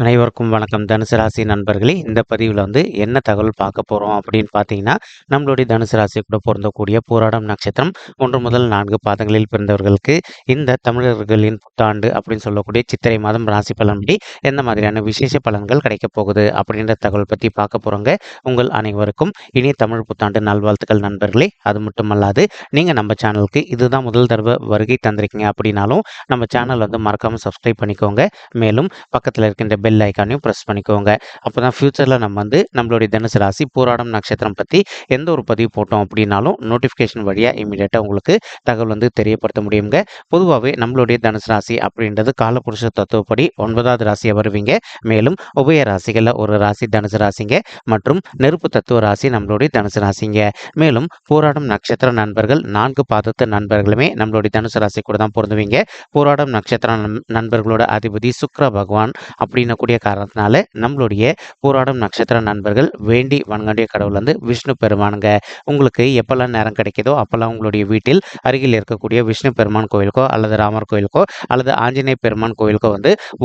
அனைவருக்கும் வணக்கம். தனுசு ராசி நண்பர்களே, இந்த பதிவில் என்ன தகவல் பார்க்க போகிறோம் அப்படின்னு பார்த்தீங்கன்னா, நம்மளுடைய தனுசு ராசி கூட பொருந்தக்கூடிய பூராடம் நட்சத்திரம் 1 முதல் 4 பாதங்களில் பிறந்தவர்களுக்கு இந்த தமிழர்களின் புத்தாண்டு அப்படின்னு சொல்லக்கூடிய சித்திரை மாதம் ராசி பலன்படி எந்த மாதிரியான விசேஷ பலன்கள் கிடைக்கப் போகுது அப்படின்ற தகவல் பற்றி பார்க்க போகிறோங்க. உங்கள் அனைவருக்கும் இனிய தமிழ் புத்தாண்டு நல்வாழ்த்துக்கள் நண்பர்களே. அது மட்டுமல்லாது, நீங்கள் நம்ம சேனலுக்கு இதுதான் முதல் தடவை வருகை தந்திருக்கீங்க அப்படின்னாலும் நம்ம சேனல் மறக்காமல் சப்ஸ்கிரைப் பண்ணிக்கோங்க. மேலும் பக்கத்தில் இருக்கின்ற பெல் ஐக்கானையும் ப்ரெஸ் பண்ணிக்கோங்க. அப்போ தான் ஃப்யூச்சரில் நம்ம நம்மளுடைய தனுசு ராசி பூராடம் நட்சத்திரம் பற்றி எந்த ஒரு பதிவு போட்டோம் அப்படின்னாலும் நோட்டிஃபிகேஷன் வழியாக இமீடியட்டாக உங்களுக்கு தகவல் தெரியப்படுத்த முடியுங்க. பொதுவாகவே நம்மளுடைய தனுசு ராசி அப்படின்றது காலபுருஷ தத்துவப்படி 9வது ராசியாக வருவீங்க. மேலும் உபய ராசிகளில் ஒரு ராசி தனுசு ராசிங்க மற்றும் நெருப்பு தத்துவ ராசி நம்மளுடைய தனுசு ராசிங்க. மேலும் பூராடம் நட்சத்திர நண்பர்கள் 4 பாதத்து நண்பர்களுமே நம்மளுடைய தனுசு ராசி கூட தான் பொருந்துவீங்க. பூராடம் நட்சத்திர நண்பர்களோட அதிபதி சுக்கிர பகவான் அப்படின்னு கூடிய காரணத்தினால நம்மளுடைய பூராடம் நட்சத்திர நண்பர்கள் வேண்டி வணங்கக்கூடிய கடவுள் விஷ்ணு பெருமானுங்க. உங்களுக்கு எப்பெல்லாம் நேரம் கிடைக்குதோ அப்பெல்லாம் உங்களுடைய வீட்டில் அருகில் இருக்கக்கூடிய விஷ்ணு பெருமான் கோயிலுக்கோ அல்லது ராமர் கோயிலுக்கோ அல்லது ஆஞ்சநேய பெருமான் கோயிலுக்கோ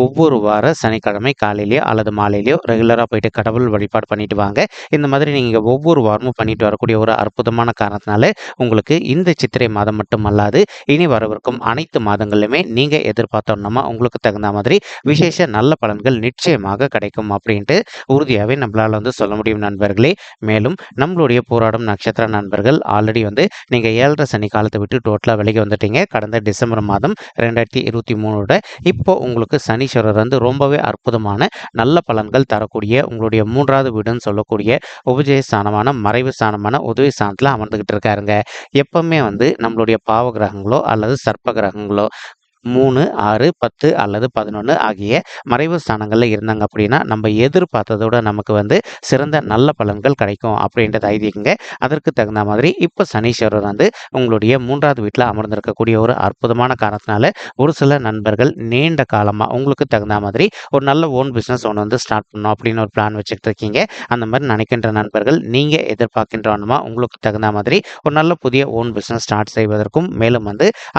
ஒவ்வொரு வார சனிக்கிழமை காலையிலேயோ அல்லது மாலையிலேயோ ரெகுலராக போயிட்டு கடவுள் வழிபாடு பண்ணிட்டு வாங்க. இந்த மாதிரி நீங்கள் ஒவ்வொரு வாரமும் பண்ணிட்டு வரக்கூடிய ஒரு அற்புதமான காரணத்தினால உங்களுக்கு இந்த சித்திரை மாதம் மட்டுமல்லாது இனி வரவிருக்கும் அனைத்து மாதங்களிலுமே நீங்கள் எதிர்பார்த்தோம்னா உங்களுக்கு தகுந்த மாதிரி விசேஷ நல்ல பலன்கள் நிச்சயமாக கிடைக்கும் அப்படின்ட்டு உறுதியாகவே நம்மளால சொல்ல முடியும் நண்பர்களே. மேலும் நம்மளுடைய போராடும் நட்சத்திர நண்பர்கள் ஆல்ரெடி நீங்கள் 7.5 சனி காலத்தை விட்டு டோட்டலாக விலகி வந்துட்டீங்க. கடந்த டிசம்பர் மாதம் 2023 இப்போ உங்களுக்கு சனீஸ்வரர் ரொம்பவே அற்புதமான நல்ல பலன்கள் தரக்கூடிய உங்களுடைய 3வது வீடுன்னு சொல்லக்கூடிய உபஜய ஸ்தானமான மறைவு ஸ்தானமான உதவி ஸ்தானத்தில் அமர்ந்துகிட்டு இருக்காருங்க. எப்பவுமே நம்மளுடைய பாவ கிரகங்களோ அல்லது சர்ப்ப கிரகங்களோ 3, 6, 10 அல்லது 11 ஆகிய மறைவு ஸ்தானங்களில் இருந்தாங்க அப்படின்னா நம்ம எதிர்பார்த்ததோட நமக்கு சிறந்த நல்ல பலன்கள் கிடைக்கும் அப்படின்றது ஐதீகங்க. அதற்கு தகுந்த மாதிரி இப்போ சனீஸ்வரர் உங்களுடைய 3வது வீட்டில் அமர்ந்திருக்கக்கூடிய ஒரு அற்புதமான காரணத்தினால ஒரு சில நண்பர்கள் நீண்ட காலமாக உங்களுக்கு தகுந்த மாதிரி ஒரு நல்ல ஓன் பிஸ்னஸ் ஒன்று ஸ்டார்ட் பண்ணணும் அப்படின்னு ஒரு பிளான் வச்சுக்கிட்டு இருக்கீங்க. அந்த மாதிரி நினைக்கின்ற நண்பர்கள் நீங்கள் எதிர்பார்க்கின்றவனுமா உங்களுக்கு தகுந்த மாதிரி ஒரு நல்ல புதிய ஓன் பிஸ்னஸ் ஸ்டார்ட் செய்வதற்கும் மேலும்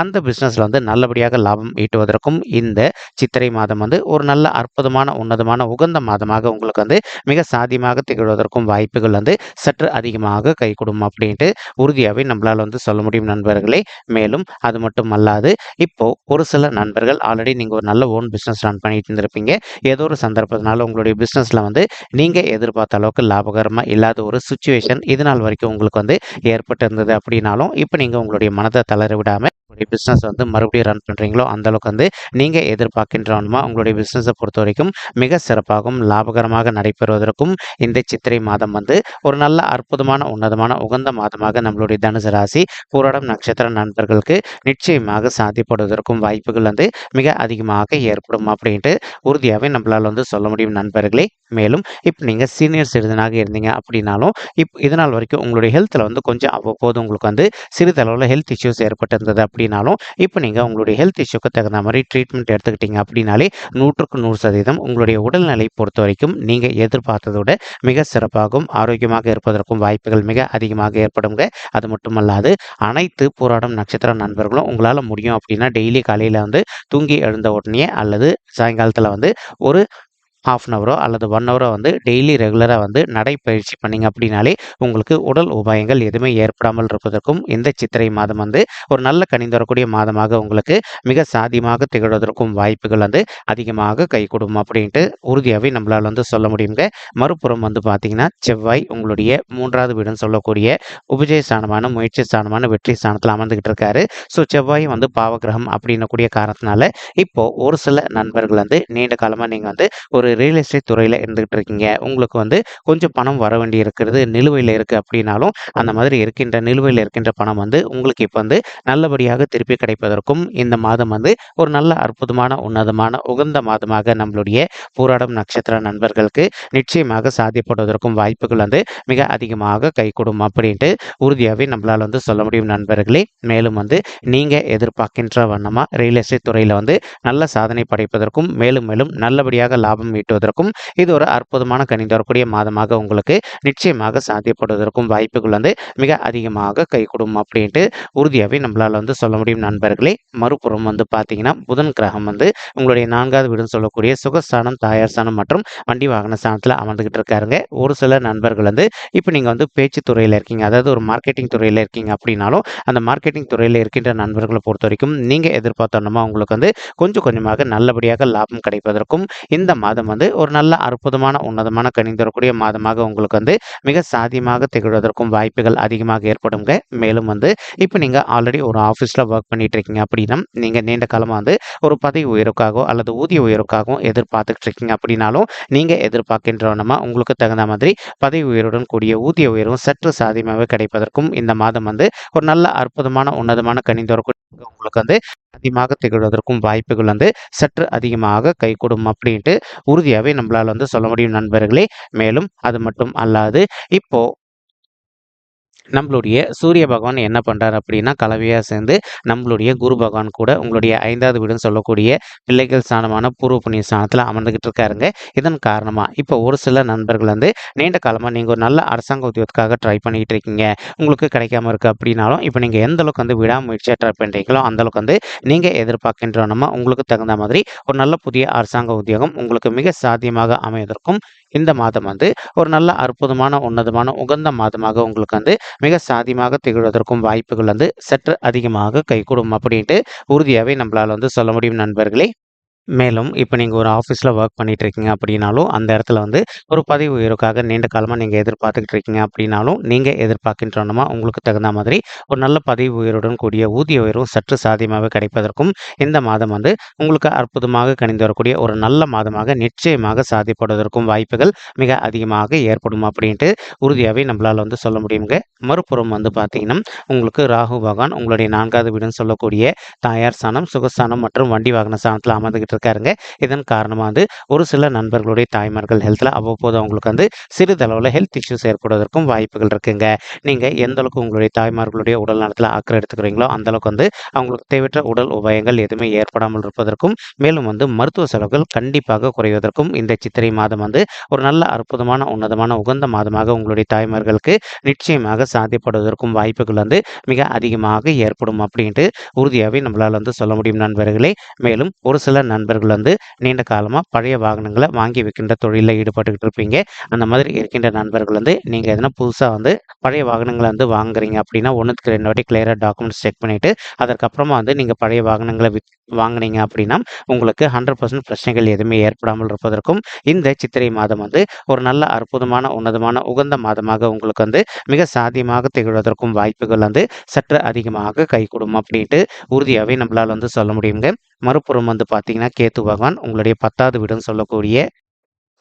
அந்த பிஸ்னஸில் நல்லபடியாக லாபம் ஈட்டுவதற்கும் இந்த சித்திரை மாதம் ஒரு நல்ல அற்புதமான உன்னதமான உகந்த மாதமாக உங்களுக்கு மிக சாத்தியமாக திகழ்வதற்கும் வாய்ப்புகள் சற்று அதிகமாக கைகூடும் அப்படின்ட்டு உறுதியாகவே நம்மளால் சொல்ல முடியும் நண்பர்களே. மேலும் அது மட்டும் அல்லாது இப்போ ஒரு சில நண்பர்கள் ஆல்ரெடி நீங்கள் ஒரு நல்ல ஓன் பிஸ்னஸ் ரன் பண்ணிட்டு இருந்திருப்பீங்க. ஏதோ ஒரு சந்தர்ப்பத்தினால உங்களுடைய பிஸ்னஸில் நீங்கள் எதிர்பார்த்த அளவுக்கு லாபகரமாக இல்லாத ஒரு சுச்சுவேஷன் இது நாள் வரைக்கும் உங்களுக்கு ஏற்பட்டு இருந்தது அப்படின்னாலும் இப்போ நீங்கள் உங்களுடைய மனதை தளர விடாமல் உங்களுடைய பிஸ்னஸ் மறுபடியும் ரன் பண்ணுறீங்களோ அந்த அளவுக்கு நீங்கள் எதிர்பார்க்கின்றவனுமா உங்களுடைய பிஸ்னஸை பொறுத்த வரைக்கும் மிக சிறப்பாகவும் லாபகரமாக நடைபெறுவதற்கும் இந்த சித்திரை மாதம் ஒரு நல்ல அற்புதமான உன்னதமான உகந்த மாதமாக நம்மளுடைய தனுசு ராசி பூராடம் நட்சத்திர நண்பர்களுக்கு நிச்சயமாக சாத்தியப்படுவதற்கும் வாய்ப்புகள் மிக அதிகமாக ஏற்படும் அப்படின்ட்டு உறுதியாகவே நம்மளால் சொல்ல முடியும் நண்பர்களே. மேலும் இப்போ நீங்கள் சீனியர் சிட்டிசனாக இருந்தீங்க அப்படின்னாலும் இதனால் வரைக்கும் உங்களுடைய ஹெல்த்தில் கொஞ்சம் அவ்வப்போது உங்களுக்கு சிறிதளவில் ஹெல்த் இஷ்யூஸ் ஏற்பட்டிருந்தது அப்படின்னாலும் இப்போ நீங்கள் உங்களுடைய ஹெல்த் இஷ்யூக்கு தகுந்த மாதிரி ட்ரீட்மெண்ட் எடுத்துக்கிட்டீங்க அப்படின்னாலே 100க்கு 100% உங்களுடைய உடல்நிலை பொறுத்த வரைக்கும் நீங்கள் எதிர்பார்த்ததோட மிக சிறப்பாகவும் ஆரோக்கியமாக இருப்பதற்கும் வாய்ப்புகள் மிக அதிகமாக ஏற்படுங்க. அது மட்டுமல்லாது அனைத்து போராடும் நட்சத்திர நண்பர்களும் உங்களால் முடியும் அப்படின்னா டெய்லி காலையில் தூங்கி எழுந்த உடனே அல்லது சாயங்காலத்தில் ஒரு ½ அன் ஹவரோ அல்லது 1 ஹவரோ டெய்லி ரெகுலராக நடைப்பயிற்சி பண்ணிங்க அப்படின்னாலே உங்களுக்கு உடல் உபாயங்கள் எதுவுமே ஏற்படாமல் இருப்பதற்கும் இந்த சித்திரை மாதம் ஒரு நல்ல கனிந்து வரக்கூடிய மாதமாக உங்களுக்கு மிக சாத்தியமாக திகழ்வதற்கும் வாய்ப்புகள் அதிகமாக கைகூடும் அப்படின்ட்டு உறுதியாகவே நம்மளால் சொல்ல முடியுங்க. மறுபுறம் பார்த்தீங்கன்னா செவ்வாய் உங்களுடைய 3வது வீடுன்னு சொல்லக்கூடிய உபஜய ஸ்தானமான முயற்சி ஸ்தானமான வெற்றி ஸ்தானத்தில் அமர்ந்துகிட்டு இருக்காரு. ஸோ செவ்வாய் பாவகிரகம் அப்படின்னக்கூடிய காரணத்தினால இப்போ ஒரு சில நண்பர்கள் நீண்ட காலமாக நீங்கள் ஒரு ரியல் எஸ்டேட் துறையில் இருந்துகிட்டு இருக்கீங்க. உங்களுக்கு கொஞ்சம் பணம் வர வேண்டி இருக்கிறது நிலுவையில் இருக்குது அப்படின்னாலும் அந்த மாதிரி இருக்கின்ற நிலுவையில் இருக்கின்ற பணம் உங்களுக்கு இப்போ நல்லபடியாக திருப்பி கிடைப்பதற்கும் இந்த மாதம் ஒரு நல்ல அற்புதமான உன்னதமான உகந்த மாதமாக நம்மளுடைய பூராடம் நட்சத்திர நண்பர்களுக்கு நிச்சயமாக சாத்தியப்படுவதற்கும் வாய்ப்புகள் மிக அதிகமாக கைகூடும் அப்படின்ட்டு உறுதியாகவே நம்மளால் சொல்ல முடியும் நண்பர்களே. மேலும் நீங்கள் எதிர்பார்க்கின்ற வண்ணமாக ரியல் எஸ்டேட் துறையில் நல்ல சாதனை படைப்பதற்கும் மேலும் மேலும் நல்லபடியாக லாபம் மீட்டுவதற்கும் இது ஒரு அற்புதமான கணிந்து வரக்கூடிய மாதமாக உங்களுக்கு நிச்சயமாக சாத்தியப்படுவதற்கும் வாய்ப்புகள் வந்து மிக அதிகமாக கைகூடும் அப்படின்ட்டு உறுதியாகவே நம்மளால் வந்து சொல்ல முடியும் நண்பர்களே. மறுபுறம் வந்து பார்த்தீங்கன்னா புதன் கிரகம் வந்து உங்களுடைய 4வது வீடுன்னு சொல்லக்கூடிய சுகஸ்தானம், தாயார் ஸ்தானம் மற்றும் வண்டி வாகன ஸ்தானத்தில் அமர்ந்துகிட்டு இருக்காருங்க. ஒரு சில நண்பர்கள் வந்து இப்போ நீங்கள் வந்து பேச்சு துறையில் இருக்கீங்க, அதாவது ஒரு மார்க்கெட்டிங் துறையில் இருக்கீங்க அப்படின்னாலும் அந்த மார்க்கெட்டிங் துறையில் இருக்கின்ற நண்பர்களை பொறுத்த வரைக்கும் நீங்கள் எதிர்பார்த்தோன்னா உங்களுக்கு வந்து கொஞ்சம் கொஞ்சமாக நல்லபடியாக லாபம் கிடைப்பதற்கும் இந்த மாதம் வந்து ஒரு நல்ல அற்புதமான உன்னதமான கணிந்து வரக்கூடிய மாதமாக உங்களுக்கு வந்து மிக சாத்தியமாக திகழ்வதற்கும் வாய்ப்புகள் அதிகமாக ஏற்படுங்க. மேலும் வந்து இப்போ நீங்கள் ஆல்ரெடி ஒரு ஆஃபீஸில் ஒர்க் பண்ணிட்டு இருக்கீங்க அப்படின்னா நீங்கள் நீண்ட காலமாக வந்து ஒரு பதவி உயர்வுக்காகவோ அல்லது ஊதிய உயர்வுக்காகவும் எதிர்பார்த்துக்கிட்டு இருக்கீங்க அப்படின்னாலும் நீங்கள் எதிர்பார்க்கின்றவனமா உங்களுக்கு தகுந்த மாதிரி பதவி உயர்வுடன் கூடிய ஊதிய உயர்வும் சற்று சாத்தியமாக கிடைப்பதற்கும் இந்த மாதம் வந்து ஒரு நல்ல அற்புதமான உன்னதமான கணிந்து வரக்கூடிய உங்களுக்கு வந்து அதிகமாக திகழ்வதற்கும் வாய்ப்புகள் வந்து சற்று அதிகமாக கைகூடும் அப்படின்ட்டு உறுதியாகவே நம்மளால் வந்து சொல்ல முடியும் நண்பர்களே. மேலும் அது மட்டும் அல்லாது இப்போ நம்மளுடைய சூரிய பகவான் என்ன பண்ணுறாரு அப்படின்னா கலவையாக சேர்ந்து நம்மளுடைய குரு பகவான் கூட உங்களுடைய 5வது வீடுன்னு சொல்லக்கூடிய பிள்ளைகள் ஸ்தானமான பூர்வ புண்ணிய ஸ்தானத்தில் அமர்ந்துகிட்டு இருக்காருங்க. இதன் காரணமாக இப்போ ஒரு சில நண்பர்கள் வந்து நீண்ட காலமாக நீங்கள் ஒரு நல்ல அரசாங்க உத்தியோகத்துக்காக ட்ரை பண்ணிகிட்டு இருக்கீங்க, உங்களுக்கு கிடைக்காம இருக்குது அப்படின்னாலும் இப்போ நீங்கள் எந்த அளவுக்கு வந்து விடாமுயற்சியாக ட்ரை பண்ணுறீங்களோ அந்தளவுக்கு வந்து நீங்கள் எதிர்பார்க்கின்றனமா உங்களுக்கு தகுந்த மாதிரி ஒரு நல்ல புதிய அரசாங்க உத்தியோகம் உங்களுக்கு மிக சாத்தியமாக அமைவதற்கும் இந்த மாதம் வந்து ஒரு நல்ல அற்புதமான உன்னதமான உகந்த மாதமாக உங்களுக்கு வந்து மிக சாதியமாக திகழ்வதற்கும் வாய்ப்புகள் வந்து சற்று அதிகமாக கைகூடும் அப்படின்ட்டு உறுதியாகவே நம்மளால் வந்து சொல்ல முடியும் நண்பர்களே. மேலும் இப்போ நீங்கள் ஒரு ஆஃபீஸில் ஒர்க் பண்ணிட்டு இருக்கீங்க அப்படின்னாலும் அந்த இடத்துல வந்து ஒரு பதவி உயர்வுக்காக நீண்ட காலமாக நீங்கள் எதிர்பார்த்துக்கிட்டு இருக்கீங்க அப்படின்னாலும் நீங்கள் எதிர்பார்க்கின்றனமா உங்களுக்கு தகுந்த மாதிரி ஒரு நல்ல பதவி உயர்வுடன் கூடிய ஊதிய உயர்வும் சற்று சாத்தியமாக கிடைப்பதற்கும் இந்த மாதம் வந்து உங்களுக்கு அற்புதமாக கணிந்து வரக்கூடிய ஒரு நல்ல மாதமாக நிச்சயமாக சாத்தியப்படுவதற்கும் வாய்ப்புகள் மிக அதிகமாக ஏற்படும் அப்படின்ட்டு உறுதியாகவே நம்மளால் வந்து சொல்ல முடியுங்க. மறுபுறம் வந்து பார்த்தீங்கன்னா உங்களுக்கு ராகு பகவான் உங்களுடைய 4வது வீடுன்னு சொல்லக்கூடிய தாயார் ஸ்தானம், சுகஸ்தானம் மற்றும் வண்டி வாகன ஸ்தானத்தில் அமர்ந்துகிட்டு இருக்காருங்க. இதன் காரணமாக வந்து ஒரு சில நண்பர்களுடைய தாய்மார்கள் ஹெல்த்தில் அவ்வப்போது அவங்களுக்கு வந்து சிறிதளவில் ஹெல்த் இஷ்யூஸ் ஏற்படுவதற்கும் வாய்ப்புகள் இருக்குங்க. நீங்கள் எந்த அளவுக்கு உங்களுடைய தாய்மார்களுடைய உடல் நலத்தில் அக்கறை எடுத்துக்கிறீங்களோ அந்த அளவுக்கு வந்து அவங்களுக்கு தேவையற்ற உடல் உபாயங்கள் எதுவுமே ஏற்படாமல் இருப்பதற்கும் மேலும் வந்து மருத்துவ செலவுகள் கண்டிப்பாக குறைவதற்கும் இந்த சித்திரை மாதம் வந்து ஒரு நல்ல அற்புதமான உன்னதமான உகந்த மாதமாக உங்களுடைய தாய்மார்களுக்கு நிச்சயமாக சாத்தியப்படுவதற்கும் வாய்ப்புகள் வந்து மிக அதிகமாக ஏற்படும் அப்படின்ட்டு உறுதியாகவே நம்மளால் வந்து சொல்ல முடியும் நண்பர்களே. மேலும் ஒரு சில நண்பர்கள் வந்து நீண்ட காலமாக பழைய வாகனங்களை வாங்கி வைக்கின்ற தொழிலில் ஈடுபட்டுக்கிட்டு இருப்பீங்க. அந்த மாதிரி இருக்கின்ற நண்பர்கள் வந்து நீங்கள் எதனா புதுசாக வந்து பழைய வாகனங்களை வந்து வாங்குறீங்க அப்படின்னா 1க்கு 2 வாட்டி கிளியராக டாக்குமெண்ட்ஸ் செக் பண்ணிவிட்டு அதற்கப்புறமா வந்து நீங்கள் பழைய வாகனங்களை வாங்கினீங்க அப்படின்னா உங்களுக்கு 100% பிரச்சனைகள் எதுவுமே ஏற்படாமல் இருப்பதற்கும் இந்த சித்திரை மாதம் வந்து ஒரு நல்ல அற்புதமான உன்னதமான உகந்த மாதமாக உங்களுக்கு வந்து மிக சாத்தியமாக திகழ்வதற்கும் வாய்ப்புகள் வந்து சற்று அதிகமாக கைகூடும் அப்படின்ட்டு உறுதியாகவே நம்மளால் வந்து சொல்ல முடியுங்க. மறுபுறம் வந்து பார்த்தீங்கன்னா கேத்து பகவான் உங்களுடைய 10வது வீடுன்னு சொல்லக்கூடிய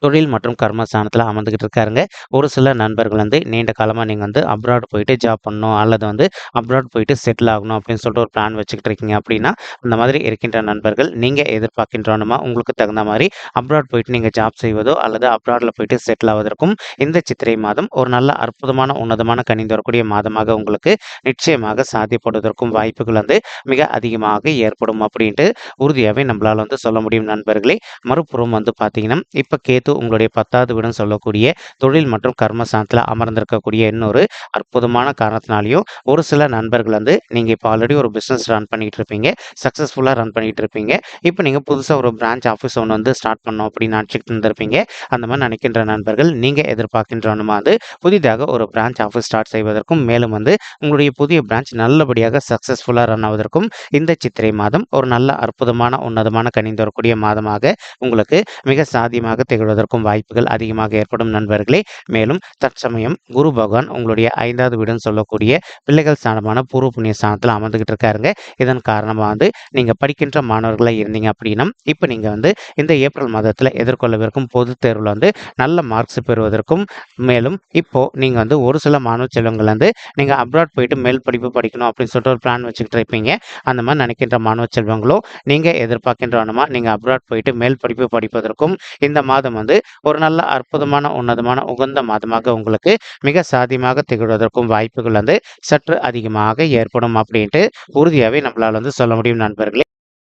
தொழில் மற்றும் கர்மஸ்தானத்தில் அமர்ந்துகிட்டு இருக்காருங்க. ஒரு சில நண்பர்கள் வந்து நீண்ட காலமாக நீங்கள் வந்து அப்ராட் போயிட்டு ஜாப் பண்ணணும் அல்லது வந்து அப்ராட் போயிட்டு செட்டில் ஆகணும் அப்படின்னு சொல்லிட்டு ஒரு பிளான் வச்சுக்கிட்டு இருக்கீங்க அப்படின்னா அந்த மாதிரி இருக்கின்ற நண்பர்கள் நீங்கள் எதிர்பார்க்கின்றனமா உங்களுக்கு தகுந்த மாதிரி அப்ராட் போயிட்டு நீங்கள் ஜாப் செய்வதோ அல்லது அப்ராடில் போயிட்டு செட்டில் ஆவதற்கும் இந்த சித்திரை மாதம் ஒரு நல்ல அற்புதமான உன்னதமான கணிந்து வரக்கூடிய மாதமாக உங்களுக்கு நிச்சயமாக சாத்தியப்படுவதற்கும் வாய்ப்புகள் வந்து மிக அதிகமாக ஏற்படும் அப்படின்ட்டு உறுதியாகவே நம்மளால் வந்து சொல்ல முடியும் நண்பர்களே. மறுபுறம் வந்து பார்த்தீங்கன்னா இப்போ கேத்து உங்களுடைய 10வது வீடுன்னு சொல்லக்கூடிய தொழில் மற்றும் கர்மஸ்தானத்தில் அமர்ந்திருக்கக்கூடிய இன்னொரு அற்புதமான காரணத்தினாலையும் ஒரு சில நண்பர்கள் வந்து நீங்கள் இப்போ ஆல்ரெடி ஒரு பிஸ்னஸ் ரன் பண்ணிட்டு இருப்பீங்க, சக்ஸஸ்ஃபுல்லாக ரன் பண்ணிட்டு இருப்பீங்க. இப்போ நீங்கள் புதுசாக ஒரு பிரான்ச் ஆஃபீஸ் ஒன்று வந்து ஸ்டார்ட் பண்ணோம் அப்படின்னு நினச்சிக்கிட்டு இருந்திருப்பீங்க. அந்த மாதிரி நினைக்கின்ற நண்பர்கள் நீங்கள் எதிர்பார்க்கின்றவனுமா வந்து புதிதாக ஒரு பிரான்ச் ஆஃபீஸ் ஸ்டார்ட் செய்வதற்கும் மேலும் வந்து உங்களுடைய புதிய பிரான்ச் நல்லபடியாக சக்ஸஸ்ஃபுல்லாக ரன் ஆவதற்கும் இந்த சித்திரை மாதம் ஒரு நல்ல அற்புதமான உன்னதமான கணிந்து வரக்கூடிய மாதமாக உங்களுக்கு மிக சாத்தியமாக திகழ்வதற்கும் வாய்ப்புகள் அதிகமாக ஏற்படும் நண்பர்களே. மேலும் தற்சமயம் குரு பகவான் உங்களுடைய 5வது வீடுன்னு சொல்லக்கூடிய பிள்ளைகள் ஸ்தானமான பூர்வ புண்ணிய ஸ்தானத்தில் அமர்ந்துகிட்டு இருக்காருங்க. இதன் காரணமாக வந்து நீங்கள் படிக்கின்ற மாணவர்களாக இருந்தீங்க அப்படின்னா இப்போ நீங்கள் வந்து இந்த ஏப்ரல் மாதத்தில் எதிர்கொள்ளவிருக்கும் பொதுத் தேர்வில் வந்து நல்ல மார்க்ஸ் பெறுவதற்கும் மேலும் இப்போ நீங்கள் வந்து ஒரு சில மாணவ செல்வங்கள் வந்து நீங்கள் அப்ராட் போயிட்டு மேல் படிப்பு படிக்கணும் அப்படின்னு சொல்லிட்டு ஒரு பிளான் வச்சுக்கிட்டு இருப்பீங்க. அந்த மாதிரி நினைக்கின்ற மாணவ செல்வங்களோ நீங்கள் எதிர்பார்க்கின்றவனமா நீங்கள் அப்ராட் போயிட்டு மேல் படிப்பு படிப்பதற்கும் இந்த மாதம் வந்து ஒரு நல்ல அற்புதமான உன்னதமான உகந்த மாதமாக உங்களுக்கு மிக சாத்தியமாக திகழ்வதற்கும் வாய்ப்புகள் வந்து சற்று அதிகமாக ஏற்படும் அப்படின்ட்டு உறுதியாகவே நம்மளால் வந்து சொல்ல முடியும் நண்பர்களே.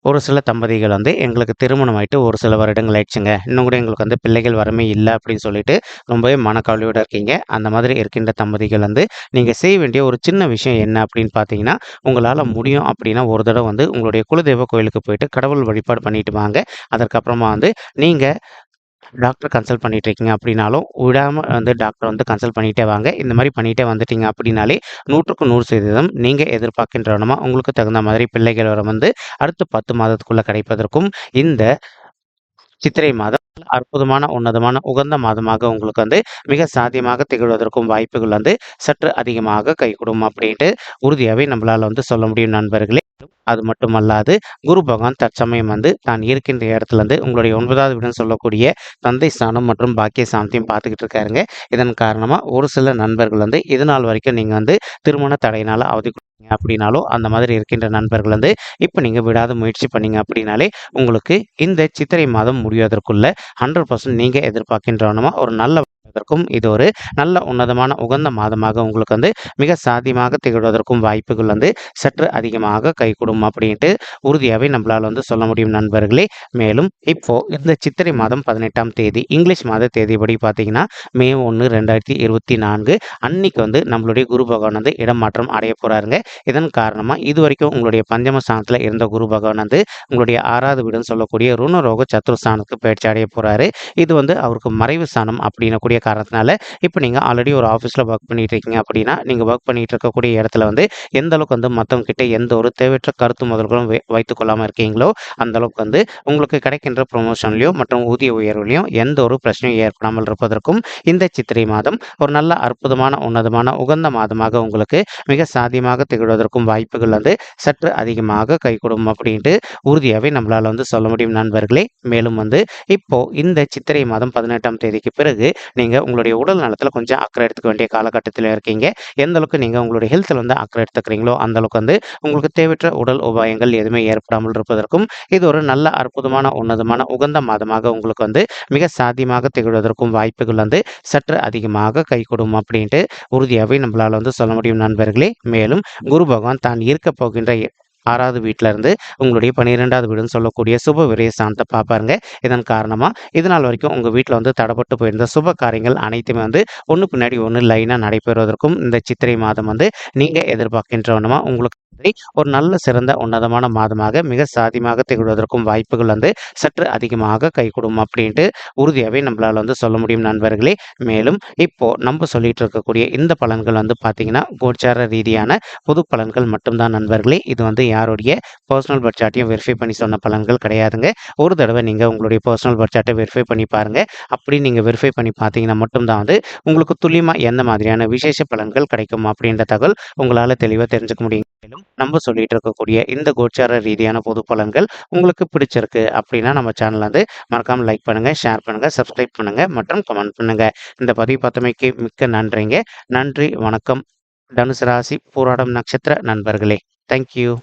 ஒரு சில தம்பதிகள் வந்து எங்களுக்கு திருமணம் ஆயிட்டு ஒரு சில வருடங்கள் ஆயிடுச்சுங்க. இன்னும் கூட எங்களுக்கு வந்து பிள்ளைகள் வரமே இல்ல அப்படின்னு சொல்லிட்டு ரொம்பவே மனக்கவலையோட இருக்கீங்க. அந்த மாதிரி இருக்கின்ற தம்பதிகள் வந்து நீங்க செய்ய வேண்டிய ஒரு சின்ன விஷயம் என்ன அப்படின்னு பார்த்தீங்கன்னா, உங்களால முடியும் அப்படின்னா ஒரு தடவ வந்து உங்களுடைய குலதெய்வ கோயிலுக்கு போயிட்டு கடவுள் வழிபாடு பண்ணிட்டு வாங்க. அதற்கப்புறமா வந்து நீங்க டாக்டர் கன்சல்ட் பண்ணிட்டு இருக்கீங்க அப்படின்னாலும், விடாம வந்து டாக்டர் வந்து கன்சல்ட் பண்ணிட்டே வாங்க. இந்த மாரி பண்ணிட்டே வந்துட்டீங்க அப்படின்னாலே 100க்கு 100% நீங்க எதிர்பார்க்கின்றவனமா உங்களுக்கு தகுந்த மாதிரி பிள்ளைகள் வரம் வந்து அடுத்த 10 மாதத்துக்குள்ள கிடைப்பதற்கும், இந்த சித்திரை மாதம் அற்புதமான, உன்னதமான, உகந்த மாதமாக உங்களுக்கு வந்து மிக சாத்தியமாக திகழ்வதற்கும் வாய்ப்புகள் வந்து சற்று அதிகமாக கைகூடும் அப்படின்ட்டு உறுதியாவே நம்மளால வந்து சொல்ல முடியும் நண்பர்களே. அது மட்டுமல்லாது, குரு பகவான் தற்சமயம் வந்து தான் இருக்கின்ற இடத்துல இருந்து உங்களுடைய 9வது வீடுன்னு சொல்லக்கூடிய தந்தை ஸ்தானம் மற்றும் பாக்கிய ஸ்தானத்தையும் பார்த்துக்கிட்டு இருக்காருங்க. இதன் காரணமா ஒரு சில நண்பர்கள் வந்து இதுநாள் வரைக்கும் நீங்க வந்து திருமண தடையினால அவதிக்குட்பட்டீங்க அப்படின்னாலும், அந்த மாதிரி இருக்கின்ற நண்பர்கள் வந்து இப்ப நீங்க விடாத முயற்சி பண்ணீங்க அப்படின்னாலே, உங்களுக்கு இந்த சித்திரை மாதம் முடிவதற்குள்ள 100% நீங்க எதிர்பார்க்கின்றவனமா ஒரு நல்ல இதற்கும் இது ஒரு நல்ல உன்னதமான உகந்த மாதமாக உங்களுக்கு வந்து மிக சாத்தியமாக திகழ்வதற்கும் வாய்ப்புகள் வந்து சற்று அதிகமாக கைகூடும் அப்படின்ட்டு உறுதியாவே நம்மளால வந்து சொல்ல முடியும் நண்பர்களே. மேலும் இப்போ இந்த சித்திரை மாதம் 18ஆம் தேதி இங்கிலீஷ் மாத தேதிப்படி பார்த்தீங்கன்னா, மே 1, 2024 அன்னைக்கு வந்து நம்மளுடைய குரு பகவான் வந்து இடமாற்றம் அடைய போறாருங்க. இதன் காரணமா இதுவரைக்கும் உங்களுடைய பஞ்சம ஸ்தானத்துல இருந்த குரு பகவான் வந்து உங்களுடைய 6வது வீடுன்னு சொல்லக்கூடிய ருணரோக சத்துருஸ்தானத்துக்கு பயிற்சி அடைய போறாரு. இது வந்து அவருக்கு மறைவு ஸ்தானம் அப்படின்னக்கூடிய காரணத்தினால, இப்ப நீங்க ஆல்ரெடி ஒரு ஆஃபீஸ்ல வொர்க் பண்ணிட்டு இருக்கீங்க அப்படின்னா, நீங்க வொர்க் பண்ணிட்டு இருக்கக்கூடிய இடத்துல வந்து எந்த அளவுக்கு வந்து மத்தவங்க கிட்ட எந்த ஒரு தேவையற்ற கருத்து முதல்களும் வைத்துக் கொள்ளாம இருக்கீங்களோ, அந்த அளவுக்கு வந்து உங்களுக்கு கிடைக்கின்ற ப்ரமோஷன்லயோ மற்றும் ஊதிய உயர்வுலயும் எந்த ஒரு பிரச்சனையும் ஏற்படாமல் இருப்பதற்கும் இந்த சித்திரை மாதம் ஒரு நல்ல அற்புதமான, உன்னதமான, உகந்த மாதமாக உங்களுக்கு மிக சாத்தியமாக திகழ்வதற்கும் வாய்ப்புகள் வந்து சற்று அதிகமாக கைகூடும் அப்படின்ட்டு உறுதியாவே நம்மளால வந்து சொல்ல முடியும் நண்பர்களே. மேலும் வந்து இப்போ இந்த சித்திரை மாதம் 18ஆம் தேதிக்கு பிறகு நீங்க உங்களுடைய உடல் நலத்துல கொஞ்சம் அக்கறை எடுத்துக்க வேண்டிய காலகட்டத்தில இருக்கீங்க. எந்த அளவுக்கு நீங்க உங்களுடைய ஹெல்த்ல வந்து அக்கறை எடுத்துக்கிறீங்களோ, அந்த அளவுக்கு வந்து உங்களுக்கு தேவையற்ற உடல் உபாயங்கள் எதுவுமே ஏற்படாமல் இருப்பதற்கும், இது ஒரு நல்ல அற்புதமான, உன்னதமான, உகந்த மாதமாக உங்களுக்கு வந்து மிக சாத்தியமாக திகழ்வதற்கும் வாய்ப்புகள் வந்து சற்று அதிகமாக கைகூடும் அப்படின்ட்டு உறுதியாவே நம்மளால வந்து சொல்ல முடியும் நண்பர்களே. மேலும் குரு பகவான் தான் இருக்கப் போகின்ற 6வது வீட்ல இருந்து உங்களுடைய 12வது வீடுன்னு சொல்லக்கூடிய சுப விரய ஸ்தானத்த பார்ப்பாருங்க. இதன் காரணமா இதுநாள் வரைக்கும் உங்க வீட்ல வந்து தடப்பட்டு போயிருந்த சுப காரியங்கள் அனைத்துமே வந்து ஒண்ணு பின்னாடி ஒண்ணு லைனா நடைபெறுவதற்கும் இந்த சித்திரை மாதம் வந்து நீங்க எதிர்பார்க்கின்றவனமா உங்களுக்கு வந்து ஒரு நல்ல சிறந்த உன்னதமான மாதமாக மிக சாத்தியமாக திகழ்வதற்கும் வாய்ப்புகள் வந்து சற்று அதிகமாக கைகூடும் அப்படின்ட்டு உறுதியாவே நம்மளால வந்து சொல்ல முடியும் நண்பர்களே. மேலும் இப்போ நம்ம சொல்லிட்டு இருக்கக்கூடிய இந்த பலன்கள் வந்து பார்த்தீங்கன்னா, கோச்சார ரீதியான பொது பலன்கள் மட்டும்தான் நண்பர்களே. இது வந்து யாருடைய பர்சனல் பர்த் சார்ட்டையும் வெரிஃபை பண்ணி சொன்ன பலன்கள் கிடையாதுங்க. ஒரு தடவை நீங்க உங்களுடைய பர்சனல் பர்த் சார்ட்டை வெரிஃபை பண்ணி பாருங்க. அப்படி நீங்க வெரிஃபை பண்ணி பார்த்தீங்கன்னா மட்டும்தான் வந்து உங்களுக்கு துல்லியமா எந்த மாதிரியான விசேஷ பலன்கள் கிடைக்கும் அப்படின்ற தகவல் உங்களால தெளிவா தெரிஞ்சுக்க முடியும். மேலும் நம்ம சொல்லிட்டு இருக்கக்கூடிய இந்த கோச்சார ரீதியான பொது பலன்கள் உங்களுக்கு பிடிச்சிருக்கு அப்படின்னா நம்ம சேனல் வந்து மறக்காம லைக் பண்ணுங்க, ஷேர் பண்ணுங்க, சப்ஸ்கிரைப் பண்ணுங்க மற்றும் கமெண்ட் பண்ணுங்க. இந்த பதிவு பார்த்தமைக்கு மிக்க நன்றிங்க. நன்றி, வணக்கம். தனுசு ராசி பூராடம் நட்சத்திர நண்பர்களே. Thank you.